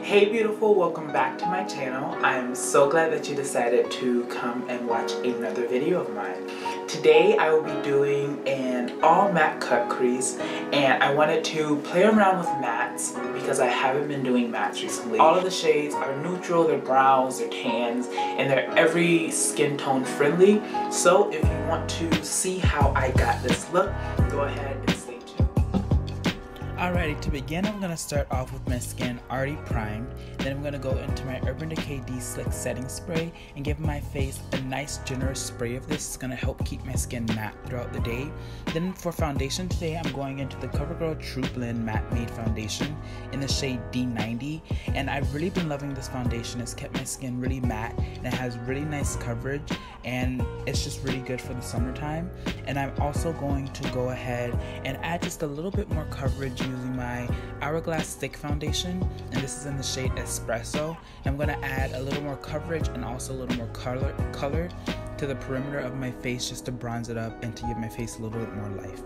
Hey beautiful, welcome back to my channel. I'm so glad that you decided to come and watch another video of mine. Today I will be doing an all matte cut crease, and I wanted to play around with mattes because I haven't been doing mattes recently. All of the shades are neutral, they're browns, they're tans, and they're every skin tone friendly. So if you want to see how I got this look, go ahead and stay tuned. Alrighty, to begin, I'm going to start off with my skin already primed. Then I'm going to go into my Urban Decay De-Slick Setting Spray and give my face a nice generous spray of this. It's going to help keep my skin matte throughout the day. Then for foundation today, I'm going into the CoverGirl True Blend Matte Made Foundation in the shade D90. And I've really been loving this foundation. It's kept my skin really matte and it has really nice coverage, and it's just really good for the summertime. And I'm also going to go ahead and add just a little bit more coverage using my Hourglass Stick Foundation, and this is in the shade Espresso. And I'm going to add a little more coverage and also a little more color to the perimeter of my face, just to bronze it up and to give my face a little bit more life.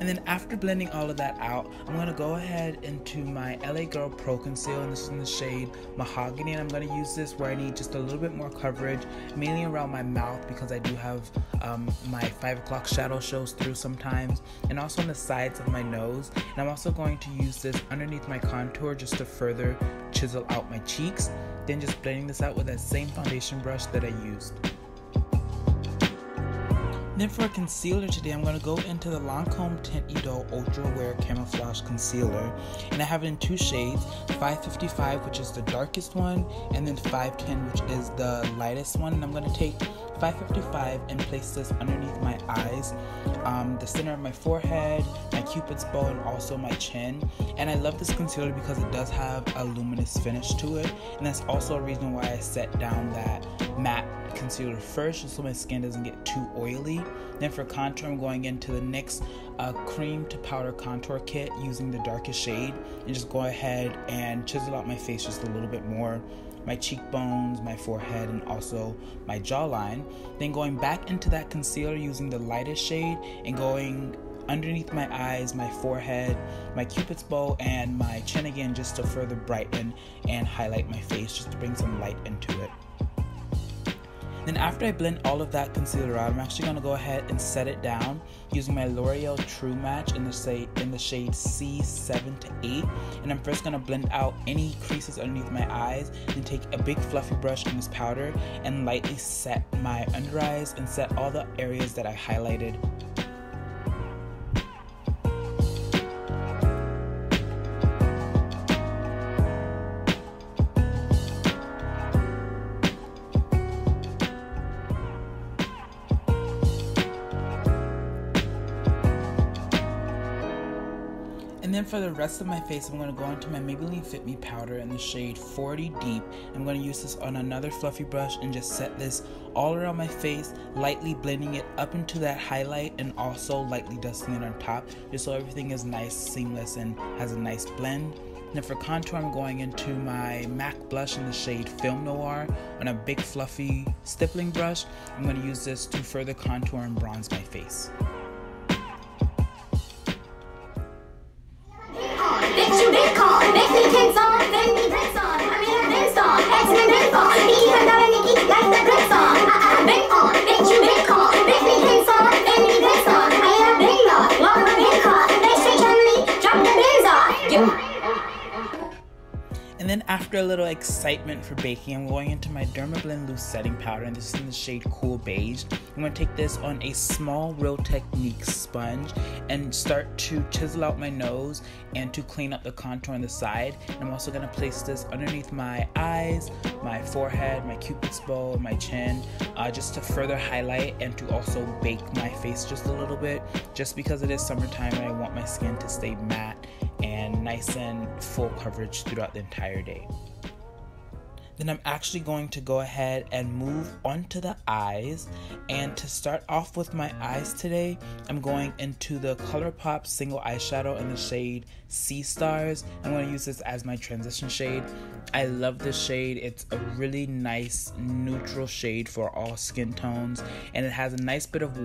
And then after blending all of that out, I'm going to go ahead into my LA Girl Pro Conceal, and this is in the shade Mahogany, and I'm going to use this where I need just a little bit more coverage, mainly around my mouth because I do have my 5 o'clock shadow shows through sometimes, and also on the sides of my nose. And I'm also going to use this underneath my contour just to further chisel out my cheeks, then just blending this out with that same foundation brush that I used. Then for a concealer today, I'm going to go into the Lancome Tint Idole Ultra Wear Camouflage Concealer, and I have it in two shades, 555, which is the darkest one, and then 510, which is the lightest one. And I'm going to take 555 and place this underneath my eyes, the center of my forehead, my cupid's bow, and also my chin. And I love this concealer because it does have a luminous finish to it, and that's also a reason why I set down that matte concealer first, just so my skin doesn't get too oily. Then for contour, I'm going into the NYX cream to powder contour kit using the darkest shade, and just go ahead and chisel out my face just a little bit more, my cheekbones, my forehead, and also my jawline. Then going back into that concealer using the lightest shade and going underneath my eyes, my forehead, my cupid's bow, and my chin again, just to further brighten and highlight my face, just to bring some light into it. Then after I blend all of that concealer out, I'm actually going to go ahead and set it down using my L'Oreal True Match in the shade C7 to 8. And I'm first going to blend out any creases underneath my eyes, then take a big fluffy brush in this powder and lightly set my under eyes and set all the areas that I highlighted. And then for the rest of my face, I'm going to go into my Maybelline Fit Me powder in the shade 40 Deep. I'm going to use this on another fluffy brush and just set this all around my face, lightly blending it up into that highlight and also lightly dusting it on top, just so everything is nice, seamless, and has a nice blend. And then for contour, I'm going into my MAC blush in the shade Film Noir on a big fluffy stippling brush. I'm going to use this to further contour and bronze my face. And then after a little excitement for baking, I'm going into my Dermablend Loose Setting Powder, and this is in the shade Cool Beige. I'm going to take this on a small Real Technique sponge and start to chisel out my nose and to clean up the contour on the side. And I'm also going to place this underneath my eyes, my forehead, my cupid's bow, and my chin, just to further highlight and to also bake my face just a little bit, just because it is summertime and I want my skin to stay matte and nice and full coverage throughout the entire day. Then I'm actually going to go ahead and move onto the eyes. And to start off with my eyes today, I'm going into the ColourPop single eyeshadow in the shade Sea Stars. I'm going to use this as my transition shade. I love this shade. It's a really nice neutral shade for all skin tones, and it has a nice bit of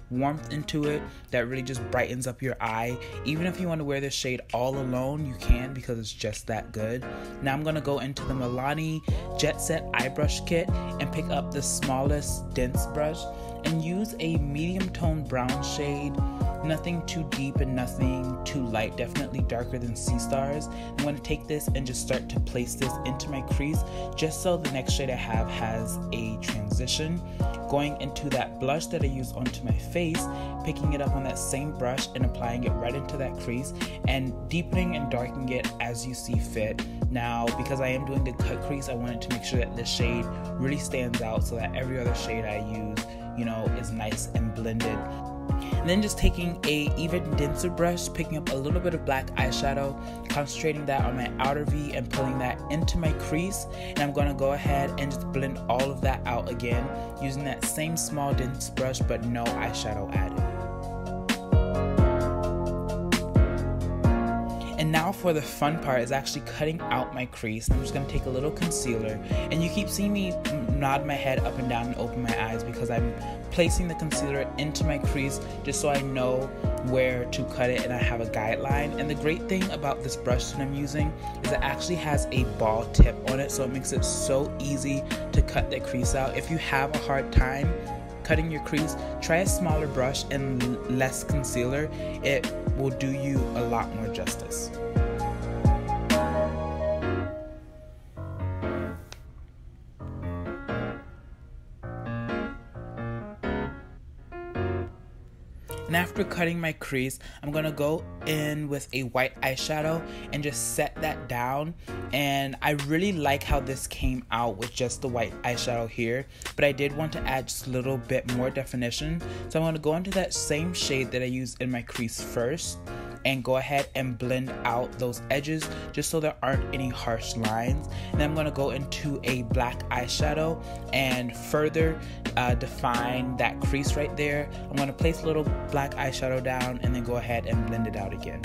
warmth into it that really just brightens up your eye. Even if you want to wear this shade all alone, you can, because it's just that good. Now I'm going to go into the Milani Jet Set Eye Brush Kit and pick up the smallest dense brush and use a medium tone brown shade. Nothing too deep and nothing too light, definitely darker than Sea Stars. I'm going to take this and just start to place this into my crease, just so the next shade I have has a transition. Going into that blush that I used onto my face, picking it up on that same brush and applying it right into that crease, and deepening and darkening it as you see fit. Now, because I am doing a cut crease, I wanted to make sure that this shade really stands out so that every other shade I use, is nice and blended. And then just taking a even denser brush, picking up a little bit of black eyeshadow, concentrating that on my outer V and pulling that into my crease. And I'm going to go ahead and just blend all of that out again using that same small dense brush, but no eyeshadow added. And now for the fun part, is actually cutting out my crease. I'm just going to take a little concealer, and you keep seeing me nod my head up and down and open my eyes because I'm placing the concealer into my crease just so I know where to cut it and I have a guideline. And the great thing about this brush that I'm using is it actually has a ball tip on it, so it makes it so easy to cut the crease out. If you have a hard time cutting your crease, try a smaller brush and less concealer. It will do you a lot more justice. And after cutting my crease, I'm going to go in with a white eyeshadow and just set that down. And I really like how this came out with just the white eyeshadow here, but I did want to add just a little bit more definition. So I'm going to go into that same shade that I used in my crease first and go ahead and blend out those edges just so there aren't any harsh lines. And then I'm going to go into a black eyeshadow and further define that crease right there. I'm going to place a little black eyeshadow down and then go ahead and blend it out again.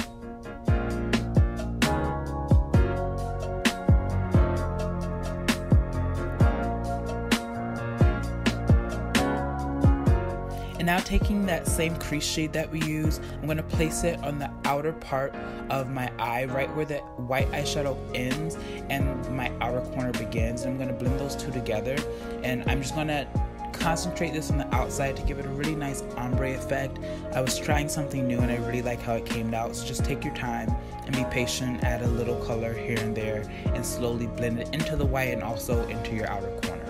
And now taking that same crease shade that we use, I'm going to place it on the outer part of my eye, right where the white eyeshadow ends and my outer corner begins. And I'm going to blend those two together, and I'm just going to concentrate this on the outside to give it a really nice ombre effect. I was trying something new and I really like how it came out, so just take your time and be patient, add a little color here and there, and slowly blend it into the white and also into your outer corner.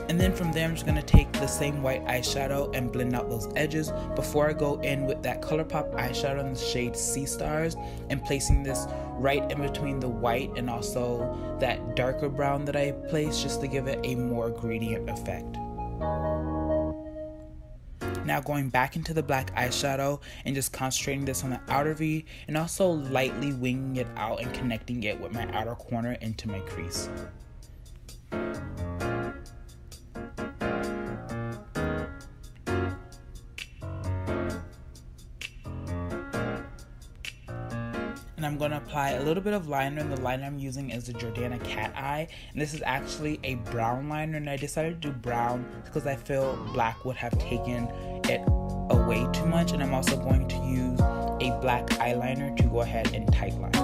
And then from there, I'm just going to take the same white eyeshadow and blend out those edges before I go in with that ColourPop eyeshadow in the shade Sea Stars and placing this right in between the white and also that darker brown that I placed, just to give it a more gradient effect. Now going back into the black eyeshadow and just concentrating this on the outer V and also lightly winging it out and connecting it with my outer corner into my crease. And I'm going to apply a little bit of liner, and the liner I'm using is the Jordana Cat Eye, and this is actually a brown liner, and I decided to do brown because I feel black would have taken it away too much. And I'm also going to use a black eyeliner to go ahead and tightline.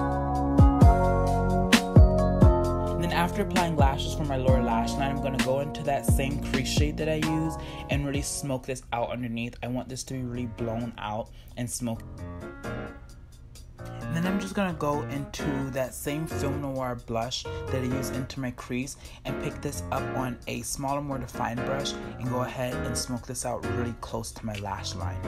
And then after applying lashes for my lower lash line, I'm going to go into that same crease shade that I use and really smoke this out underneath. I want this to be really blown out and smoky. And then I'm just going to go into that same Film Noir blush that I use into my crease and pick this up on a smaller, more defined brush and go ahead and smoke this out really close to my lash line.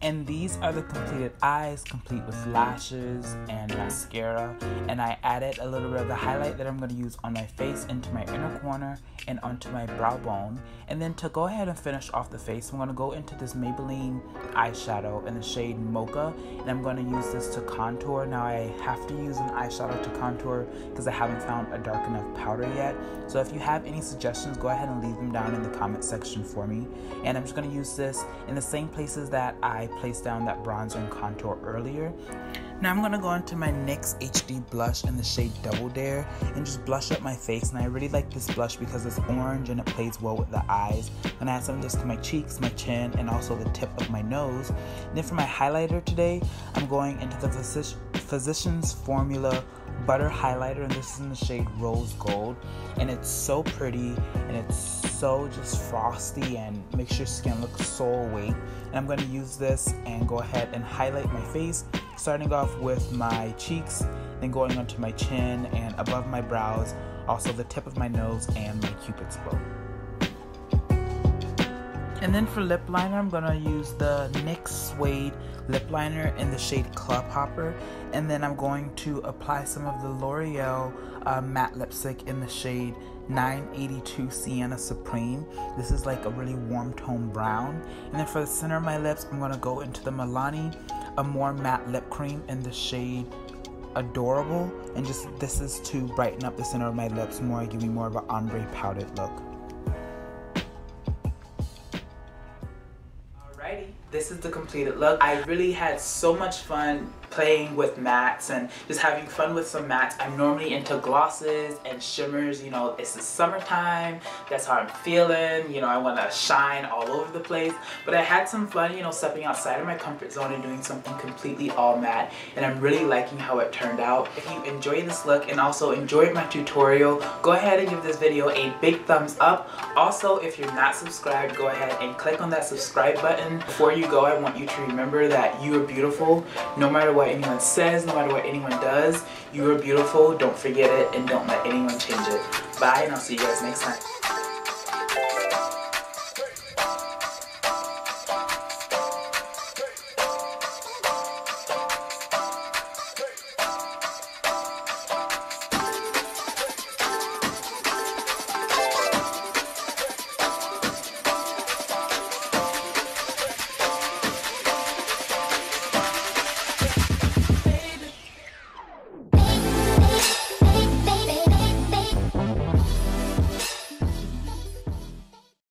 And these are the completed eyes, complete with lashes and mascara. And I added a little bit of the highlight that I'm going to use on my face into my inner corner and onto my brow bone. And then to go ahead and finish off the face, I'm going to go into this Maybelline eyeshadow in the shade Mocha. And I'm going to use this to contour. Now I have to use an eyeshadow to contour because I haven't found a dark enough powder yet. So if you have any suggestions, go ahead and leave them down in the comment section for me. And I'm just going to use this in the same places that I placed down that bronzer and contour earlier. Now I'm going to go into my NYX HD blush in the shade Double Dare and just blush up my face. And I really like this blush because it's orange and it plays well with the eyes. And I add some of this to my cheeks, my chin, and also the tip of my nose. And then for my highlighter today, I'm going into the Physicians Formula Butter Highlighter, and this is in the shade Rose Gold. And it's so pretty and it's so just frosty and makes your skin look so awake. And I'm going to use this and go ahead and highlight my face, starting off with my cheeks, then going onto my chin and above my brows, also the tip of my nose and my cupid's bow. And then for lip liner, I'm going to use the NYX Suede lip liner in the shade Club Hopper. And then I'm going to apply some of the L'Oreal matte lipstick in the shade 982 Sienna Supreme. This is like a really warm tone brown. And then for the center of my lips, I'm going to go into the Milani Amore matte lip cream in the shade Adorable. And just this is to brighten up the center of my lips more, give me more of an ombre powdered look. This is the completed look. I really had so much fun playing with mattes and just having fun with some mattes. I'm normally into glosses and shimmers. You know, it's the summertime. That's how I'm feeling. You know, I want to shine all over the place. But I had some fun, you know, stepping outside of my comfort zone and doing something completely all matte. And I'm really liking how it turned out. If you enjoyed this look and also enjoyed my tutorial, go ahead and give this video a big thumbs up. Also, if you're not subscribed, go ahead and click on that subscribe button. Before you go, I want you to remember that you are beautiful. No matter what anyone says, no matter what anyone does, you are beautiful. Don't forget it and don't let anyone change it. Bye, and I'll see you guys next time.